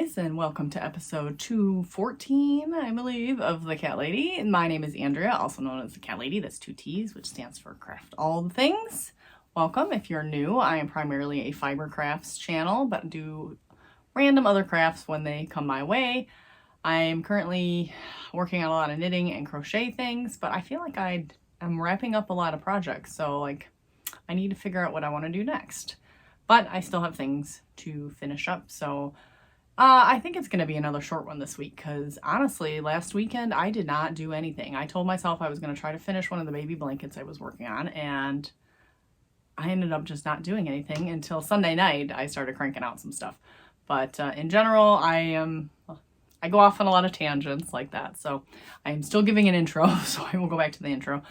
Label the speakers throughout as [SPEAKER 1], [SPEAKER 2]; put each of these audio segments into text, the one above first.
[SPEAKER 1] guys, and welcome to episode 214, I believe, of The Cat Lady. My name is Andrea, also known as The Cat Lady. That's 2 T's, which stands for Craft All the Things. Welcome. If you're new, I am primarily a fiber crafts channel, but do random other crafts when they come my way. I'm currently working on a lot of knitting and crochet things, but I feel like I'm wrapping up a lot of projects, so I need to figure out what I want to do next. But I still have things to finish up, so I think it's going to be another short one this week because honestly, last weekend I did not do anything. I told myself I was going to try to finish one of the baby blankets I was working on, and I ended up just not doing anything until Sunday night. I started cranking out some stuff. But in general, I go off on a lot of tangents like that, so I am still giving an intro, so I will go back to the intro.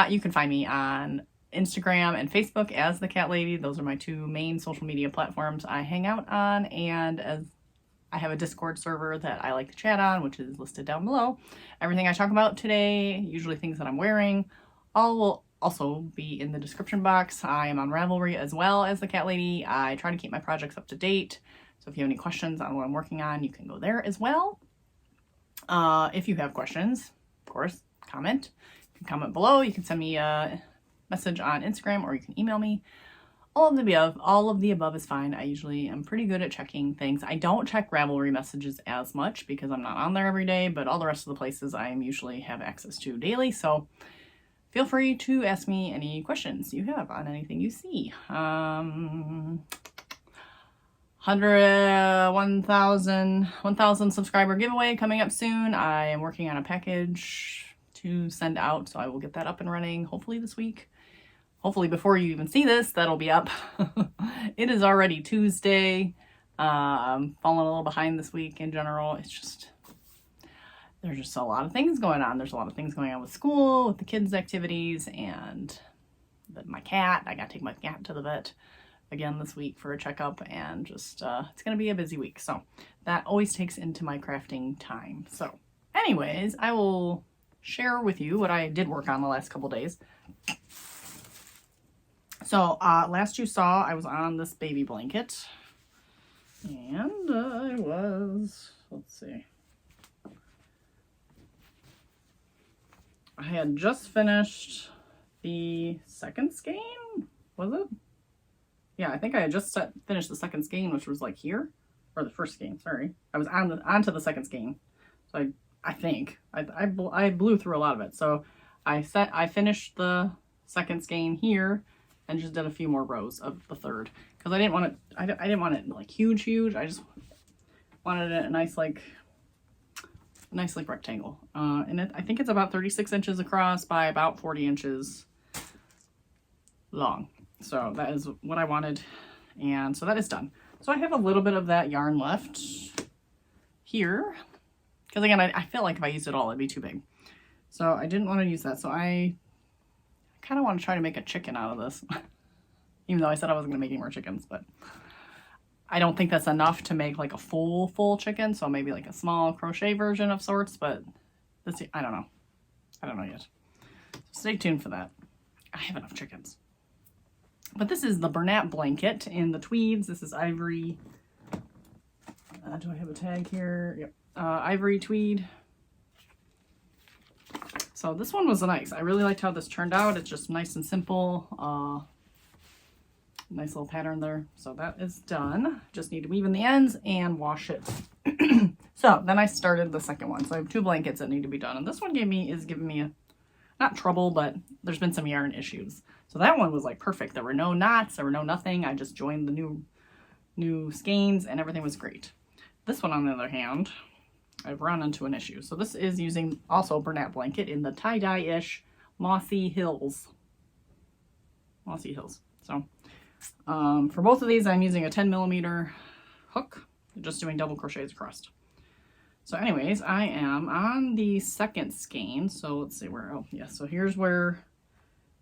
[SPEAKER 1] You can find me on Instagram and Facebook as The Cat Lady. Those are my two main social media platforms I hang out on, and as I have a Discord server that I like to chat on, which is listed down below. Everything I talk about today, usually things that I'm wearing, all will also be in the description box. I am on Ravelry as well as The Cat Lady. I try to keep my projects up to date, so if you have any questions on what I'm working on, you can go there as well. If you have questions, of course, comment. You can comment below. You can send me a message on Instagram, or you can email me. All of the above is fine. I usually am pretty good at checking things. I don't check Ravelry messages as much because I'm not on there every day, but all the rest of the places I usually have access to daily. So feel free to ask me any questions you have on anything you see. 1,000 subscriber giveaway coming up soon. I am working on a package to send out, so I will get that up and running hopefully this week. Hopefully before you even see this, that'll be up. It is already Tuesday. I'm falling a little behind this week in general. There's just a lot of things going on. There's a lot of things going on with school, with the kids' activities, and my cat. I got to take my cat to the vet again this week for a checkup, and just it's going to be a busy week. So that always takes into my crafting time. So anyways, I will share with you what I did work on the last couple days. So last you saw, I was on this baby blanket, and let's see, I had just finished the second skein, was it? Yeah, I think I had just finished the second skein, which was like here, or the first skein, sorry. I was onto the second skein, so I think I blew through a lot of it. So I finished the second skein here, and just did a few more rows of the third because I didn't want it like huge. I just wanted it a nice rectangle. And I think it's about 36 inches across by about 40 inches long. So that is what I wanted, and so that is done. So I have a little bit of that yarn left here because again, I feel like if I used it all, it'd be too big. So I didn't want to use that. So I kind of want to try to make a chicken out of this, even though I said I wasn't going to make any more chickens, but I don't think that's enough to make like a full chicken, so maybe like a small crochet version of sorts, but I don't know yet. So stay tuned for that. I have enough chickens. But this is the Bernat Blanket in the Tweeds. This is Ivory. Do I have a tag here? Yep. Ivory Tweed. So this one was nice. I really liked how this turned out. It's just nice and simple. Nice little pattern there. So that is done. Just need to weave in the ends and wash it. So then I started the second one. So I have 2 blankets that need to be done. And this one is giving me not trouble, but there's been some yarn issues. So that one was like perfect. There were no knots. There were no nothing. I just joined the new skeins and everything was great. This one, on the other hand, I've run into an issue. So this is using also Bernat Blanket in the Dyeish Mossy Hills. Mossy Hills. So for both of these, I'm using a 10mm hook, just doing double crochets across. So anyways, I am on the second skein. So let's see where, oh yeah, so here's where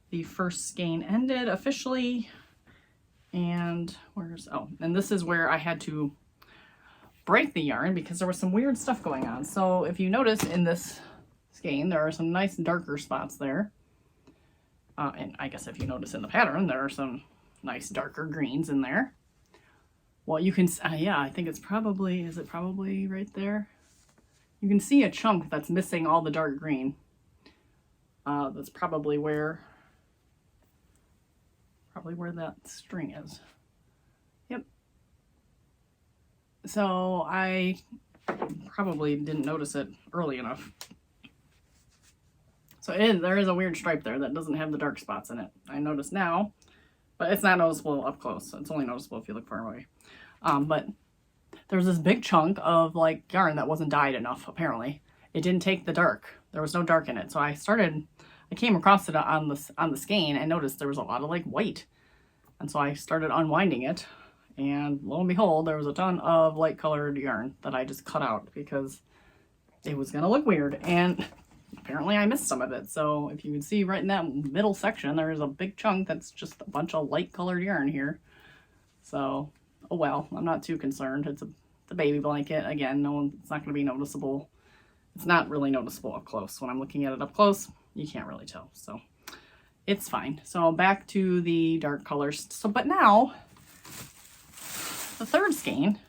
[SPEAKER 1] the first skein ended officially. And and this is where I had to break the yarn because there was some weird stuff going on. So if you notice in this skein, there are some nice darker spots there. And I guess if you notice in the pattern, there are some nice darker greens in there. Well, you can, yeah, I think it's probably, is it probably right there? You can see a chunk that's missing all the dark green. That's probably where that string is. Yep. So I probably didn't notice it early enough. So there is a weird stripe there that doesn't have the dark spots in it. I notice now, but it's not noticeable up close. It's only noticeable if you look far away. But there's this big chunk of like yarn that wasn't dyed enough, apparently. It didn't take the dark. There was no dark in it. So I came across it on the skein and noticed there was a lot of like white. And so I started unwinding it, and lo and behold, there was a ton of light colored yarn that I just cut out because it was gonna look weird. And apparently I missed some of it. So if you can see right in that middle section, there's a big chunk that's just a bunch of light colored yarn here. So, oh well, I'm not too concerned. It's a baby blanket. Again, it's not gonna be noticeable. It's not really noticeable up close. When I'm looking at it up close, you can't really tell. So it's fine. So back to the dark colors. So, but now the third skein,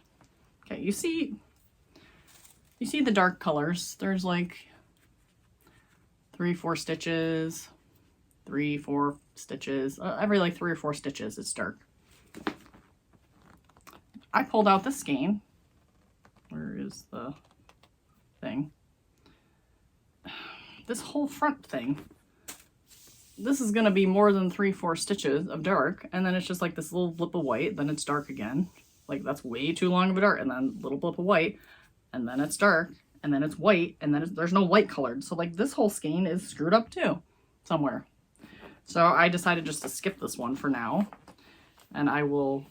[SPEAKER 1] okay, you see the dark colors. There's like 3-4 stitches, 3-4 stitches, every like 3 or 4 stitches, it's dark. I pulled out this skein. Where is the thing? This whole front thing. This is going to be more than 3-4 stitches of dark, and then it's just like this little blip of white, then it's dark again. Like that's way too long of a dark, and then little blip of white, and then it's dark, and then it's white, and then there's no white colored. So like this whole skein is screwed up too, somewhere. So I decided just to skip this one for now, and I will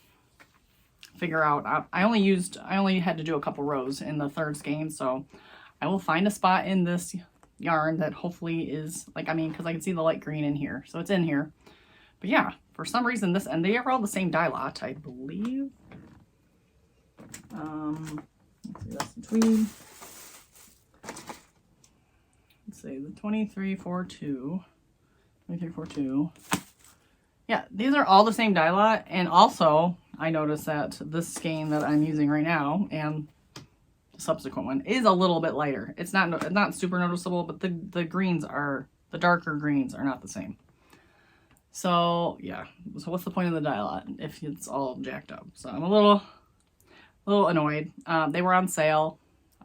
[SPEAKER 1] figure out, I only had to do a couple rows in the third skein, so I will find a spot in this yarn that hopefully is like, I mean, because I can see the light green in here, so it's in here. But yeah, for some reason this, and they are all the same dye lot, I believe. Let's see, that's the Tweed. Let's see, the 2342. Yeah, these are all the same dye lot, and also I noticed that this skein that I'm using right now and the subsequent one is a little bit lighter. It's not super noticeable, but the greens are, the darker greens are not the same. So yeah, so what's the point of the dye lot if it's all jacked up? So I'm a little annoyed. They were on sale.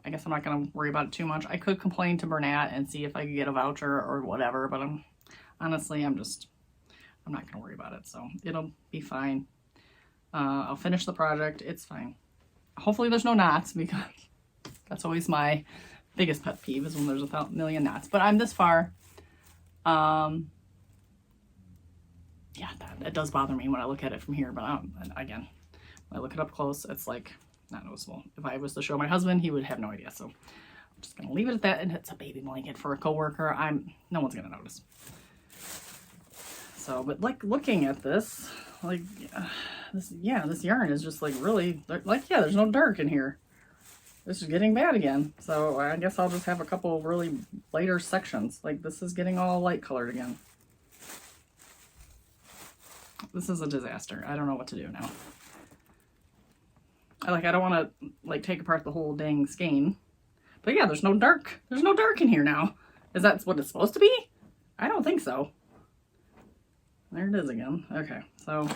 [SPEAKER 1] I guess I'm not going to worry about it too much. I could complain to Bernat and see if I could get a voucher or whatever, but honestly, I'm not going to worry about it. So it'll be fine. I'll finish the project. It's fine. Hopefully there's no knots, because that's always my biggest pet peeve, is when there's a million knots. But I'm this far. Yeah, that does bother me when I look at it from here. But again, when I look it up close, it's like not noticeable. If I was to show my husband, he would have no idea. So I'm just going to leave it at that. And it's a baby blanket for a coworker. No one's going to notice. So, but like looking at this, like this yarn is just like really, like, yeah, there's no dark in here. This is getting bad again. So I guess I'll just have a couple of really lighter sections. Like this is getting all light colored again. This is a disaster. I don't know what to do now. I don't want to like take apart the whole dang skein. But yeah, there's no dark. There's no dark in here now. Is that what it's supposed to be? I don't think so. There it is again. Okay, so,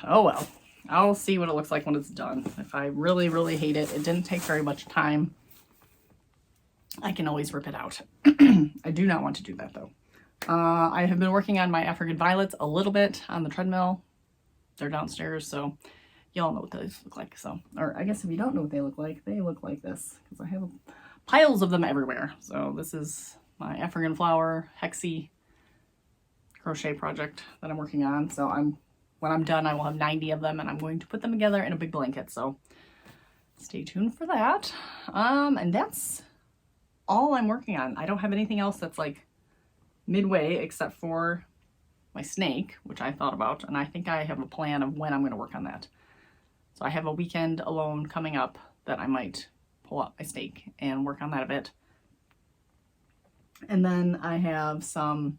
[SPEAKER 1] oh well. I'll see what it looks like when it's done. If I really, really hate it, it didn't take very much time, I can always rip it out. I do not want to do that though. I have been working on my African violets a little bit on the treadmill. They're downstairs, so y'all know what those look like. So, or I guess if you don't know what they look like this, because I have piles of them everywhere. So this is my African flower hexie crochet project that I'm working on. So when I'm done, I will have 90 of them, and I'm going to put them together in a big blanket. So stay tuned for that. And that's all I'm working on. I don't have anything else that's like midway except for my snake, which I thought about, and I think I have a plan of when I'm going to work on that. So I have a weekend alone coming up that I might pull out my snake and work on that a bit. And then I have some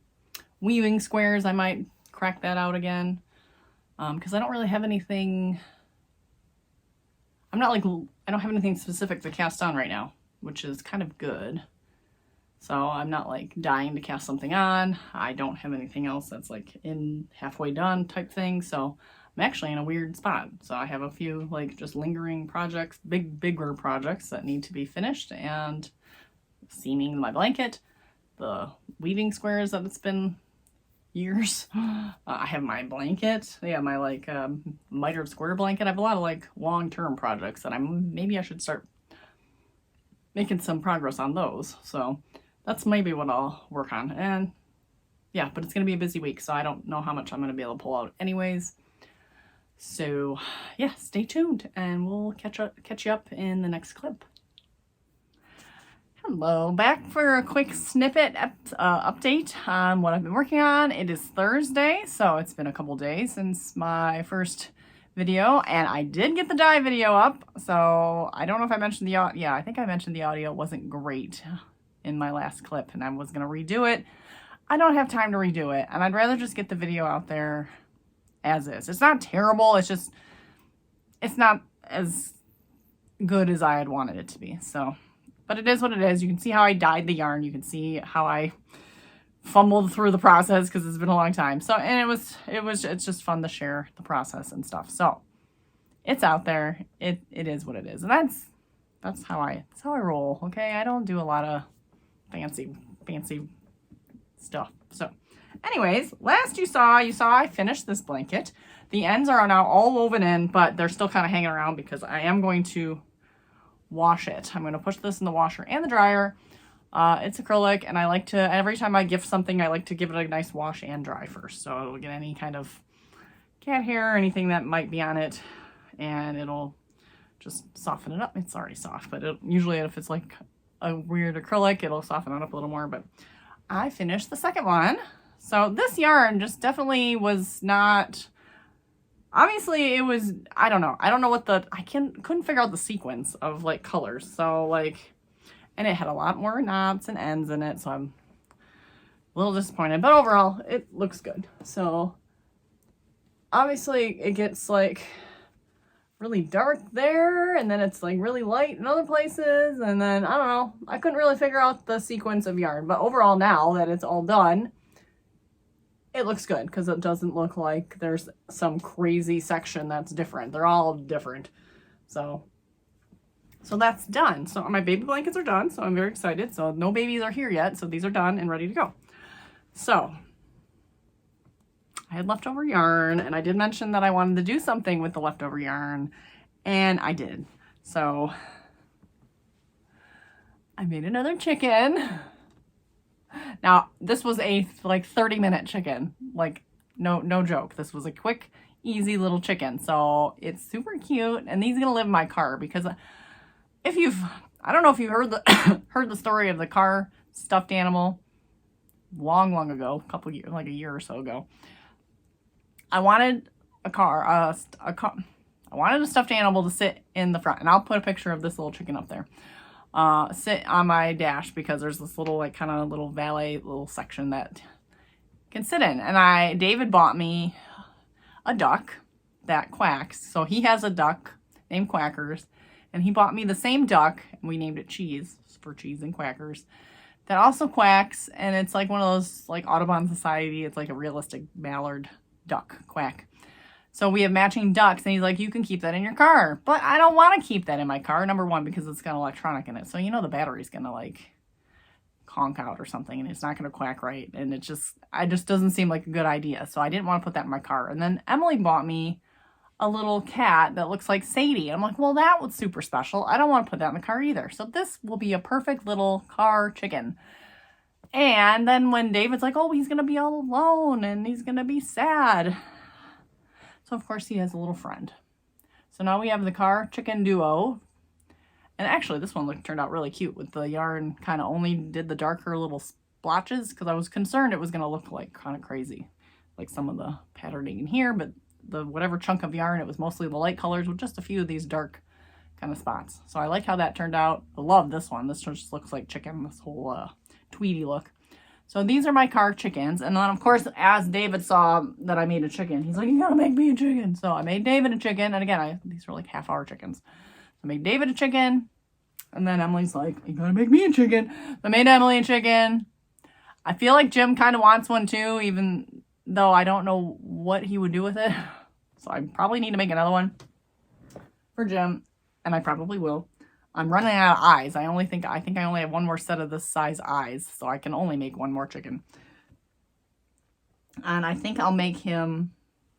[SPEAKER 1] weaving squares. I might crack that out again, because I don't really have anything I'm not like, I don't have anything specific to cast on right now, which is kind of good. So I'm not like dying to cast something on. I don't have anything else that's like in halfway done type thing. So I'm actually in a weird spot. So I have a few like just lingering projects, bigger projects that need to be finished, and seaming my blanket, the weaving squares that it's been years. I have my blanket. Yeah, my like mitered square blanket. I have a lot of like long-term projects that maybe I should start making some progress on those. So that's maybe what I'll work on. And yeah, but it's going to be a busy week, so I don't know how much I'm going to be able to pull out anyways. So yeah, stay tuned and we'll catch you up in the next clip. Hello, back for a quick snippet update on what I've been working on. It is Thursday, so it's been a couple days since my first video, and I did get the dye video up. So I don't know if I mentioned the audio. Yeah, I think I mentioned the audio wasn't great in my last clip, and I was going to redo it. I don't have time to redo it, and I'd rather just get the video out there as is. It's not terrible, it's just, it's not as good as I had wanted it to be. So, but it is what it is. You can see how I dyed the yarn. You can see how I fumbled through the process because it's been a long time. So, and it's just fun to share the process and stuff. So it's out there. It is what it is. And that's how I roll. Okay. I don't do a lot of fancy stuff. So anyways, last you saw I finished this blanket. The ends are now all woven in, but they're still kind of hanging around because I am going to wash it. I'm going to push this in the washer and the dryer. It's acrylic, and I like to, every time I gift something, I like to give it a nice wash and dry first. So it'll get any kind of cat hair or anything that might be on it, and it'll just soften it up. It's already soft, but usually if it's like a weird acrylic, it'll soften it up a little more. But I finished the second one. So this yarn just definitely was not, obviously it was, I don't know what couldn't figure out the sequence of like colors. So like, and it had a lot more knots and ends in it. So I'm a little disappointed, but overall it looks good. So obviously it gets like really dark there, and then it's like really light in other places. And then, I don't know, I couldn't really figure out the sequence of yarn, but overall now that it's all done, it looks good because it doesn't look like there's some crazy section that's different. They're all different. So that's done. So my baby blankets are done. So I'm very excited. So no babies are here yet. So these are done and ready to go. So I had leftover yarn, and I did mention that I wanted to do something with the leftover yarn, and I did. So I made another chicken. Now, this was a like 30-minute chicken, like no joke. This was a quick, easy little chicken. So it's super cute, and he's gonna live in my car because I don't know if you've heard the story of the car stuffed animal long ago, a year or so ago. I wanted I wanted a stuffed animal to sit in the front, and I'll put a picture of this little chicken up there. Sit on my dash because there's this little like kind of little valet little section that can sit in. And David bought me a duck that quacks. So he has a duck named Quackers, and he bought me the same duck, and we named it Cheese for Cheese and Quackers, that also quacks. And it's like one of those like Audubon Society. It's like a realistic mallard duck quack. So we have matching ducks, and he's like, you can keep that in your car. But I don't want to keep that in my car. Number one, because it's got electronic in it. So, the battery's going to like conk out or something, and it's not going to quack right. And it just doesn't seem like a good idea. So I didn't want to put that in my car. And then Emily bought me a little cat that looks like Sadie. I'm like, well, that was super special. I don't want to put that in the car either. So this will be a perfect little car chicken. And then when David's like, oh, he's going to be all alone and he's going to be sad. So, of course, he has a little friend. So now we have the car chicken duo. And actually, this one turned out really cute with the yarn kind of only did the darker little splotches because I was concerned it was going to look like kind of crazy, like some of the patterning in here. But the whatever chunk of yarn, it was mostly the light colors with just a few of these dark kind of spots. So I like how that turned out. I love this one. This just looks like chicken, this whole tweedy look. So these are my car chickens. And then, of course, as David saw that I made a chicken, he's like, you gotta make me a chicken. So I made David a chicken. And again, these are like half-hour chickens. I made David a chicken. And then Emily's like, you gotta make me a chicken. So I made Emily a chicken. I feel like Jim kind of wants one too, even though I don't know what he would do with it. So I probably need to make another one for Jim. And I probably will. I'm running out of eyes. I think I only have one more set of this size eyes. So I can only make one more chicken. And I think I'll make him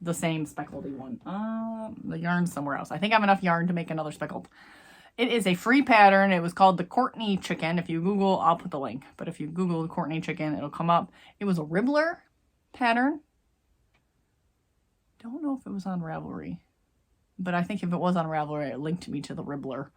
[SPEAKER 1] the same speckledy one. The yarn's somewhere else. I think I have enough yarn to make another speckled. It is a free pattern. It was called the Courtney chicken. If you Google, I'll put the link. But if you Google the Courtney chicken, it'll come up. It was a Ribbler pattern. Don't know if it was on Ravelry. But I think if it was on Ravelry, it linked me to the Ribbler.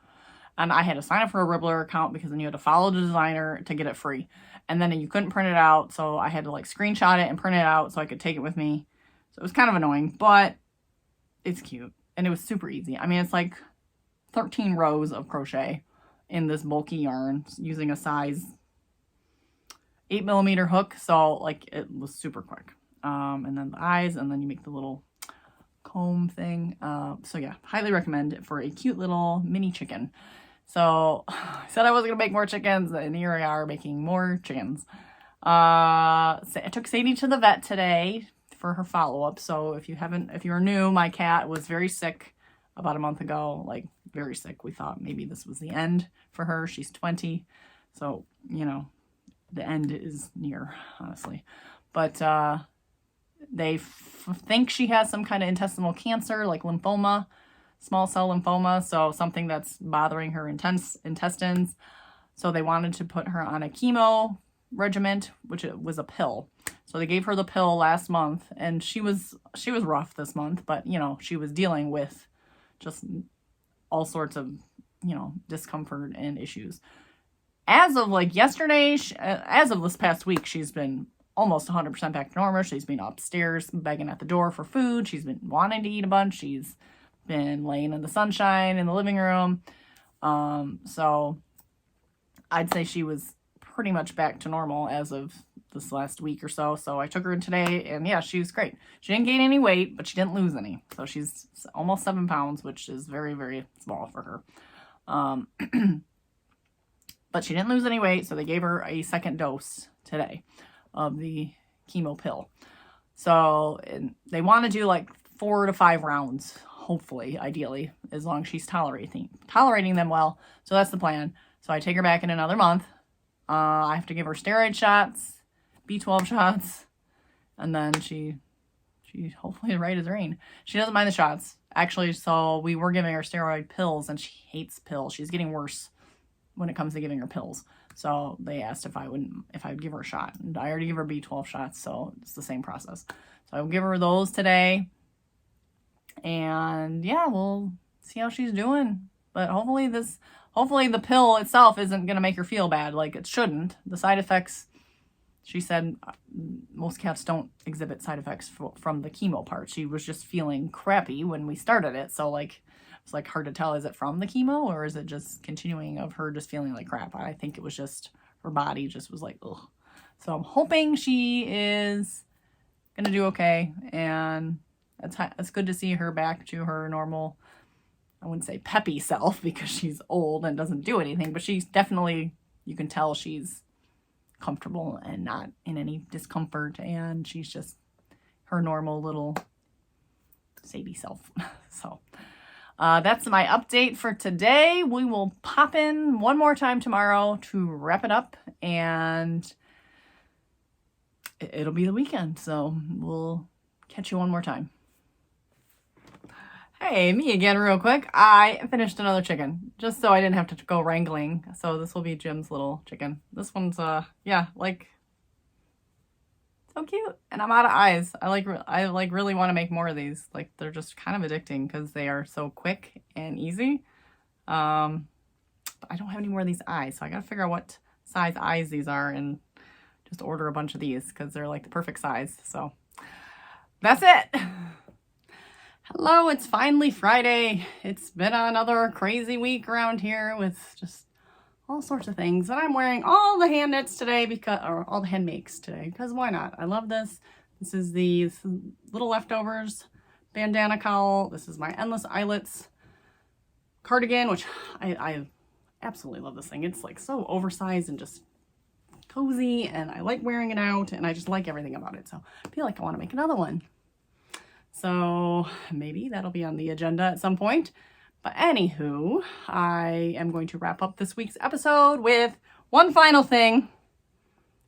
[SPEAKER 1] And I had to sign up for a Ribbler account because then you had to follow the designer to get it free. And then you couldn't print it out. So I had to like screenshot it and print it out so I could take it with me. So it was kind of annoying, but it's cute. And it was super easy. I mean, it's like 13 rows of crochet in this bulky yarn using a size 8mm hook. So like it was super quick. And then the eyes, and then you make the little comb thing. So yeah, highly recommend it for a cute little mini chicken. So I said I wasn't gonna make more chickens, and here we are making more chickens. So I took Sadie to the vet today for her follow-up. So if you're new, my cat was very sick about a month ago, like very sick. We thought maybe this was the end for her. She's 20. So, you know, the end is near, honestly. But they think she has some kind of intestinal cancer, like lymphoma, small cell lymphoma. So something that's bothering her intestines. So they wanted to put her on a chemo regimen, which it was a pill. So they gave her the pill last month, and she was rough this month, but you know, she was dealing with just all sorts of, you know, discomfort and issues. As of like yesterday, as of this past week, she's been almost 100% back to normal. She's been upstairs begging at the door for food. She's been wanting to eat a bunch. She's been laying in the sunshine in the living room. So I'd say she was pretty much back to normal as of this last week or so. So I took her in today, and yeah, she was great. She didn't gain any weight, but she didn't lose any. So she's almost 7 pounds, which is very, very small for her. But she didn't lose any weight, so they gave her a second dose today of the chemo pill. So they want to do like 4 to 5 rounds, hopefully, ideally, as long as she's tolerating them well. So that's the plan. So I take her back in another month. I have to give her steroid shots, B12 shots, and then she hopefully right as rain. She doesn't mind the shots. Actually, so we were giving her steroid pills, and she hates pills. She's getting worse when it comes to giving her pills. So they asked if I would give her a shot. And I already give her B12 shots, so it's the same process. So I will give her those today. And yeah, we'll see how she's doing. But hopefully the pill itself isn't going to make her feel bad. Like it shouldn't. The side effects, she said, most cats don't exhibit side effects from the chemo part. She was just feeling crappy when we started it. So like, it's like hard to tell, is it from the chemo or is it just continuing of her just feeling like crap? I think it was just her body just was like, ugh. So I'm hoping she is going to do okay. And it's good to see her back to her normal, I wouldn't say peppy self because she's old and doesn't do anything, but she's definitely, you can tell she's comfortable and not in any discomfort, and she's just her normal little Sadie self. So that's my update for today. We will pop in one more time tomorrow to wrap it up, and it'll be the weekend, so we'll catch you one more time. Hey, me again real quick. I finished another chicken, just so I didn't have to go wrangling. So this will be Jim's little chicken. This one's, yeah, like, so cute. And I'm out of eyes. I really want to make more of these. Like, they're just kind of addicting because they are so quick and easy. But I don't have any more of these eyes, so I gotta figure out what size eyes these are and just order a bunch of these because they're like the perfect size. So that's it. Hello, it's finally Friday. It's been another crazy week around here with just all sorts of things. And I'm wearing all the hand knits today or all the hand makes today, because why not? I love this. This is the Little Leftovers bandana cowl. This is my Endless Eyelets cardigan, which I absolutely love this thing. It's like so oversized and just cozy, and I like wearing it out, and I just like everything about it. So I feel like I want to make another one. So maybe that'll be on the agenda at some point. But anywho, I am going to wrap up this week's episode with one final thing,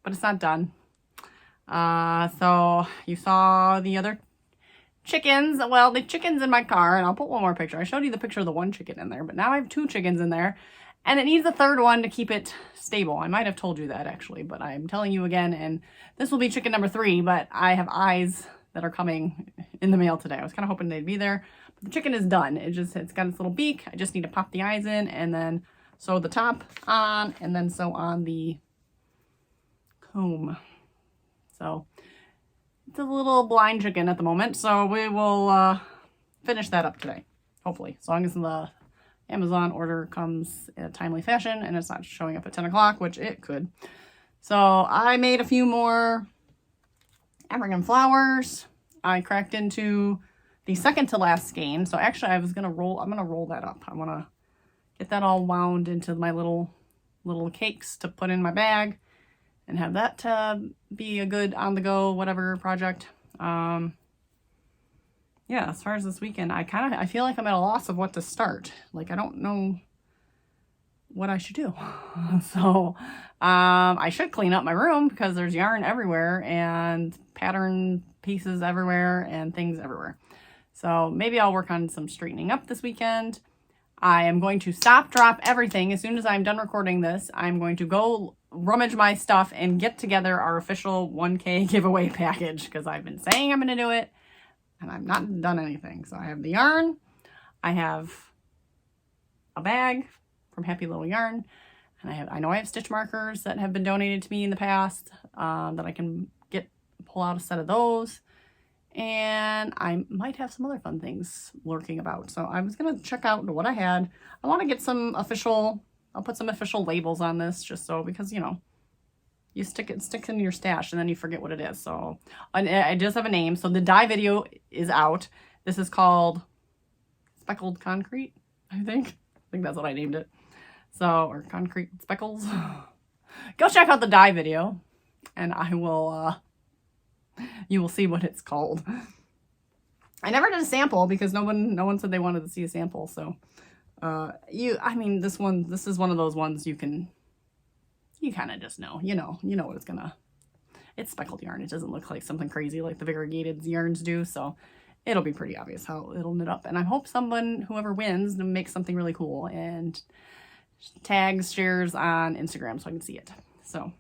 [SPEAKER 1] but it's not done. So you saw the other chickens. Well, the chickens in my car, and I'll put one more picture. I showed you the picture of the one chicken in there, but now I have 2 chickens in there, and it needs a third one to keep it stable. I might have told you that actually, but I'm telling you again, and this will be chicken number 3, but I have eyes that are coming in the mail today. I was kind of hoping they'd be there, but the chicken is done. It's got its little beak. I just need to pop the eyes in and then sew the top on, and then sew on the comb. So it's a little blind chicken at the moment, so we will finish that up today, hopefully, as long as the Amazon order comes in a timely fashion and it's not showing up at 10 o'clock, which it could. So I made a few more African flowers. I cracked into the second to last skein. So actually I'm going to roll that up. I want to get that all wound into my little cakes to put in my bag and have that be a good on the go whatever project. Yeah, as far as this weekend, I feel like I'm at a loss of what to start. Like, I don't know what I should do. So I should clean up my room because there's yarn everywhere and pattern pieces everywhere and things everywhere. So maybe I'll work on some straightening up this weekend. I am going to drop everything. As soon as I'm done recording this, I'm going to go rummage my stuff and get together our official 1K giveaway package, because I've been saying I'm going to do it and I've not done anything. So I have the yarn, I have a bag from Happy Little Yarn, and I know I have stitch markers that have been donated to me in the past that I can pull out a set of those. And I might have some other fun things lurking about. So I was going to check out what I had. I want to get some I'll put some official labels on this just so, because, you know, you sticks in your stash and then you forget what it is. So it does have a name. So the dye video is out. This is called Speckled Concrete, I think. I think that's what I named it. So, or Concrete Speckles. Go check out the dye video and I will, you will see what it's called. I never did a sample because no one said they wanted to see a sample. So, this is one of those ones you kind of just know, you know what it's speckled yarn. It doesn't look like something crazy like the variegated yarns do. So it'll be pretty obvious how it'll knit up. And I hope whoever wins, makes something really cool and shares on Instagram so I can see it. So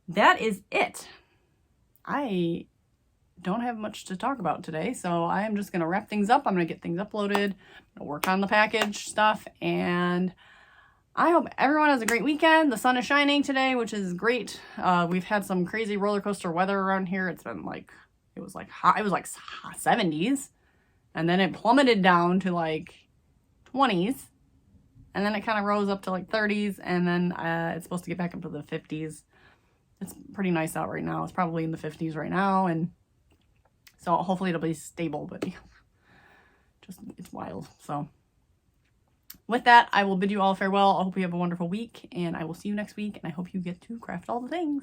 [SPEAKER 1] that is it. I don't have much to talk about today, so I am just going to wrap things up. I'm going to get things uploaded, work on the package stuff, and I hope everyone has a great weekend. The sun is shining today, which is great. We've had some crazy roller coaster weather around here. It's been like, it was like hot. It was like 70s, and then it plummeted down to like 20s, and then it kind of rose up to like 30s, and then it's supposed to get back up to the 50s. It's pretty nice out right now. It's probably in the 50s right now, and so hopefully it'll be stable, but just, it's wild. So with that, I will bid you all farewell. I hope you have a wonderful week, and I will see you next week, and I hope you get to craft all the things.